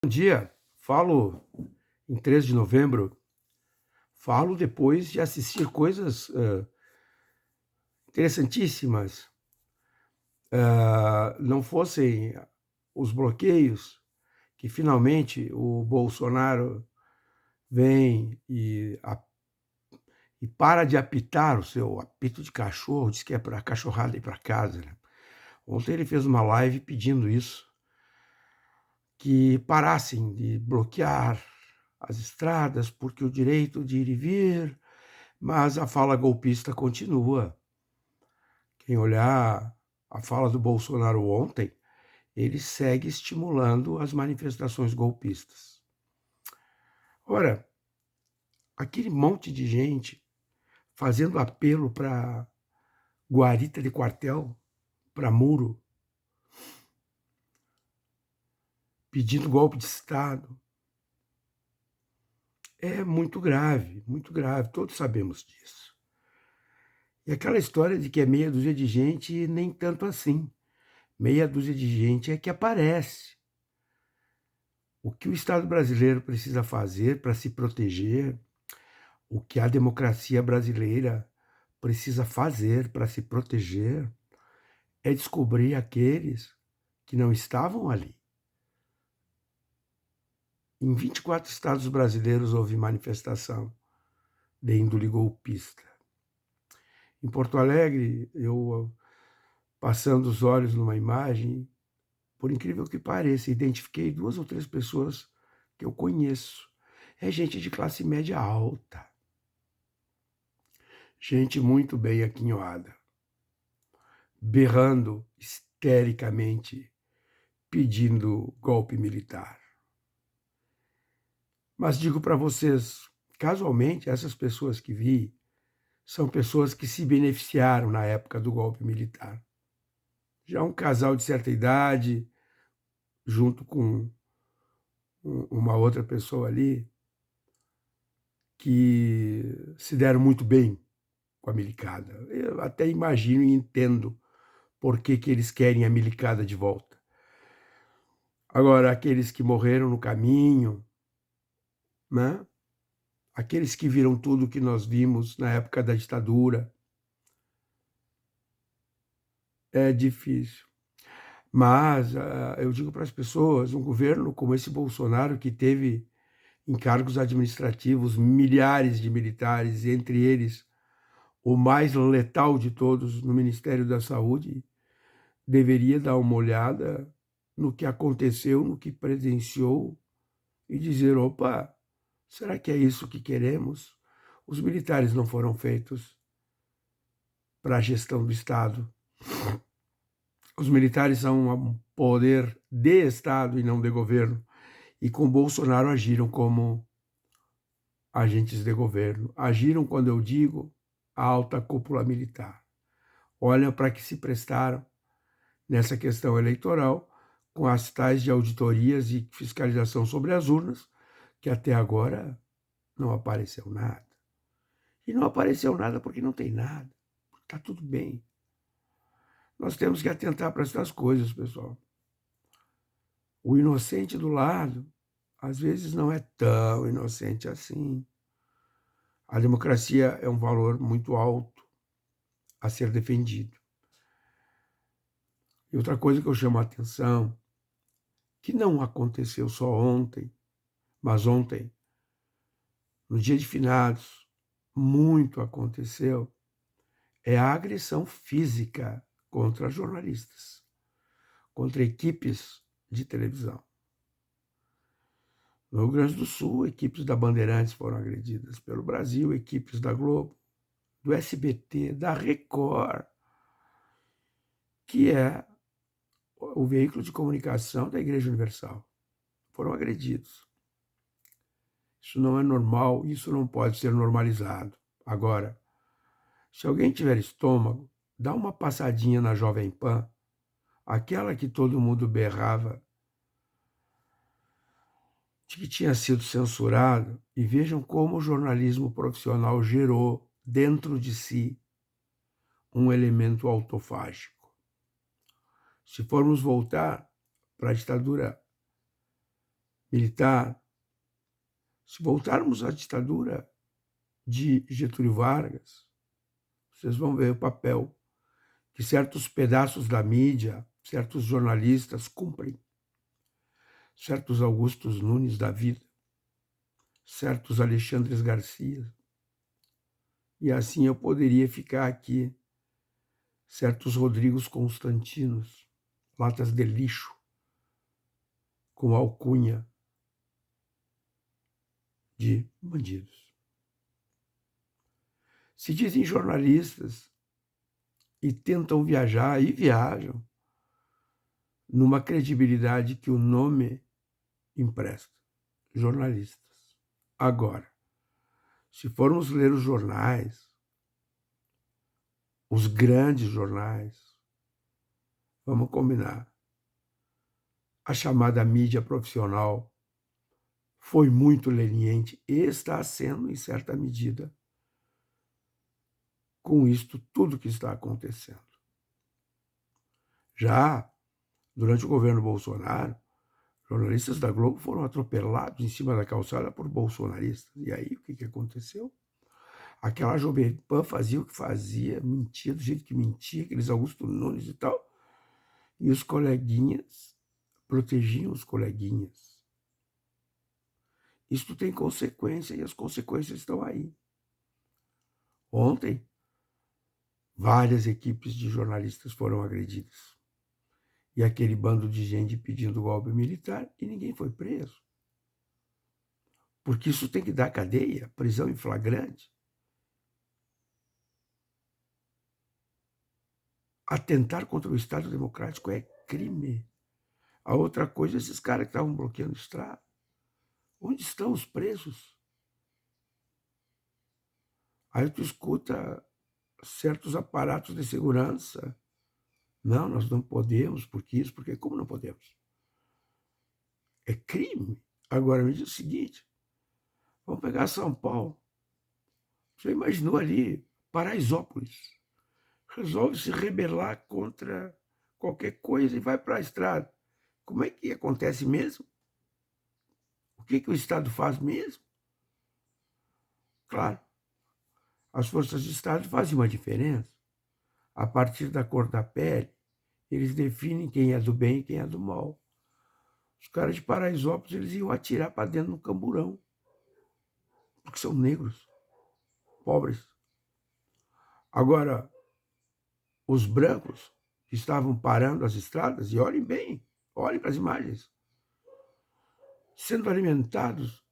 Bom dia. Falo em 3 de novembro, falo depois de assistir coisas, interessantíssimas. Não fossem os bloqueios que finalmente o Bolsonaro vem e para de apitar o seu apito de cachorro, diz que é para a cachorrada ir para casa, né. Ontem ele fez uma live pedindo isso, que parassem de bloquear as estradas, porque o direito de ir e vir. Mas a fala golpista continua. Quem olhar a fala do Bolsonaro ontem, ele segue estimulando as manifestações golpistas. Ora, aquele monte de gente fazendo apelo para guarita de quartel, para muro, pedindo golpe de Estado, é muito grave, todos sabemos disso. E aquela história de que é meia dúzia de gente, nem tanto assim. Meia dúzia de gente é que aparece. O que o Estado brasileiro precisa fazer para se proteger, o que a democracia brasileira precisa fazer para se proteger, é descobrir aqueles que não estavam ali. Em 24 estados brasileiros houve manifestação de índole golpista. Em Porto Alegre, eu, passando os olhos numa imagem, por incrível que pareça, identifiquei 2 ou 3 pessoas que eu conheço. É gente de classe média alta, gente muito bem aquinhoada, berrando histericamente, pedindo golpe militar. Mas digo para vocês, casualmente, essas pessoas que vi são pessoas que se beneficiaram na época do golpe militar. Já um casal de certa idade, junto com uma outra pessoa ali, que se deram muito bem com a milicada. Eu até imagino e entendo por que que eles querem a milicada de volta. Agora, aqueles que morreram no caminho, né? Aqueles que viram tudo o que nós vimos na época da ditadura, é difícil. Mas eu digo para as pessoas, um governo como esse Bolsonaro, que teve em cargos administrativos milhares de militares, entre eles o mais letal de todos no Ministério da Saúde, deveria dar uma olhada no que aconteceu, no que presenciou e dizer: opa, será que é isso que queremos? Os militares não foram feitos para a gestão do Estado. Os militares são um poder de Estado e não de governo. E com Bolsonaro agiram como agentes de governo. Agiram, quando eu digo, a alta cúpula militar. Olha para que se prestaram nessa questão eleitoral, com as tais de auditorias e fiscalização sobre as urnas, que até agora não apareceu nada. E não apareceu nada porque não tem nada. Está tudo bem. Nós temos que atentar para essas coisas, pessoal. O inocente do lado, às vezes, não é tão inocente assim. A democracia é um valor muito alto a ser defendido. E outra coisa que eu chamo a atenção, que não aconteceu só ontem, mas ontem, no dia de finados, muito aconteceu, é a agressão física contra jornalistas, contra equipes de televisão. No Rio Grande do Sul, equipes da Bandeirantes foram agredidas. Pelo Brasil, equipes da Globo, do SBT, da Record, que é o veículo de comunicação da Igreja Universal, foram agredidos. Isso não é normal, isso não pode ser normalizado. Agora, se alguém tiver estômago, dá uma passadinha na Jovem Pan, aquela que todo mundo berrava de que tinha sido censurado, e vejam como o jornalismo profissional gerou dentro de si um elemento autofágico. Se formos voltar para a ditadura militar, se voltarmos à ditadura de Getúlio Vargas, vocês vão ver o papel que certos pedaços da mídia, certos jornalistas cumprem, certos Augustos Nunes da vida, certos Alexandres Garcia. E assim eu poderia ficar aqui, certos Rodrigos Constantinos, latas de lixo, com alcunha de bandidos. Se dizem jornalistas e tentam viajar, e viajam, numa credibilidade que o nome empresta. Jornalistas. Agora, se formos ler os jornais, os grandes jornais, vamos combinar, a chamada mídia profissional foi muito leniente e está sendo, em certa medida, com isto tudo que está acontecendo. Já durante o governo Bolsonaro, jornalistas da Globo foram atropelados em cima da calçada por bolsonaristas. E aí, o que aconteceu? Aquela Jovem Pan fazia o que fazia, mentia do jeito que mentia, aqueles Augusto Nunes e tal. E os coleguinhas protegiam os coleguinhas. Isto tem consequência e as consequências estão aí. Ontem, várias equipes de jornalistas foram agredidas. E aquele bando de gente pedindo golpe militar e ninguém foi preso. Porque isso tem que dar cadeia, prisão em flagrante. Atentar contra o Estado Democrático é crime. A outra coisa, esses caras que estavam bloqueando o estrada. Onde estão os presos? Aí tu escuta certos aparatos de segurança. Não, nós não podemos, porque isso, porque como não podemos? É crime. Agora me diz o seguinte, vamos pegar São Paulo. Você imaginou ali, Paraisópolis. Resolve se rebelar contra qualquer coisa e vai para a estrada. Como é que acontece mesmo? O que o Estado faz mesmo? Claro, as forças de Estado fazem uma diferença. A partir da cor da pele, eles definem quem é do bem e quem é do mal. Os caras de Paraisópolis, eles iam atirar para dentro do camburão, porque são negros, pobres. Agora, os brancos que estavam parando as estradas, e olhem bem, olhem para as imagens, sendo alimentados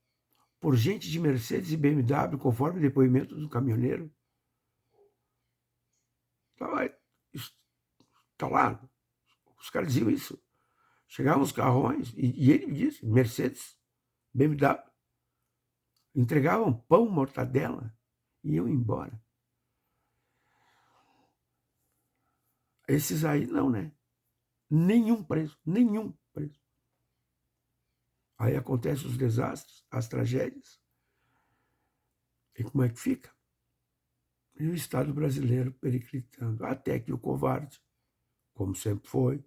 por gente de Mercedes e BMW, conforme o depoimento do caminhoneiro. Está lá, os caras diziam isso. Chegavam os carrões, e ele me disse, Mercedes, BMW, entregavam pão, mortadela, e iam embora. Esses aí não, né? Nenhum preso, nenhum preso. Aí acontecem os desastres, as tragédias. E como é que fica? E o Estado brasileiro periclitando, até que o covarde, como sempre foi,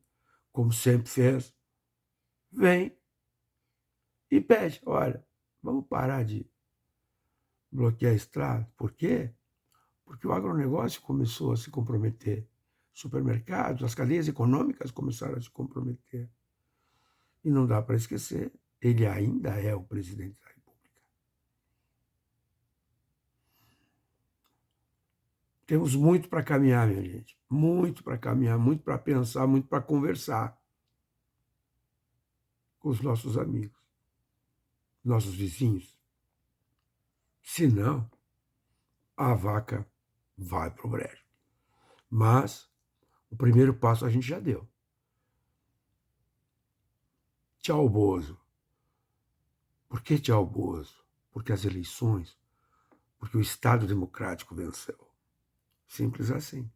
como sempre fez, vem e pede, olha, vamos parar de bloquear a estrada. Por quê? Porque o agronegócio começou a se comprometer. Supermercados, as cadeias econômicas começaram a se comprometer. E não dá para esquecer, ele ainda é o presidente da República. Temos muito para caminhar, minha gente. Muito para caminhar, muito para pensar, muito para conversar com os nossos amigos, nossos vizinhos. Senão, a vaca vai para o brejo. Mas o primeiro passo a gente já deu. Tchau, Bozo. Por que tchau, Bozo? Porque as eleições, porque o Estado Democrático venceu. Simples assim.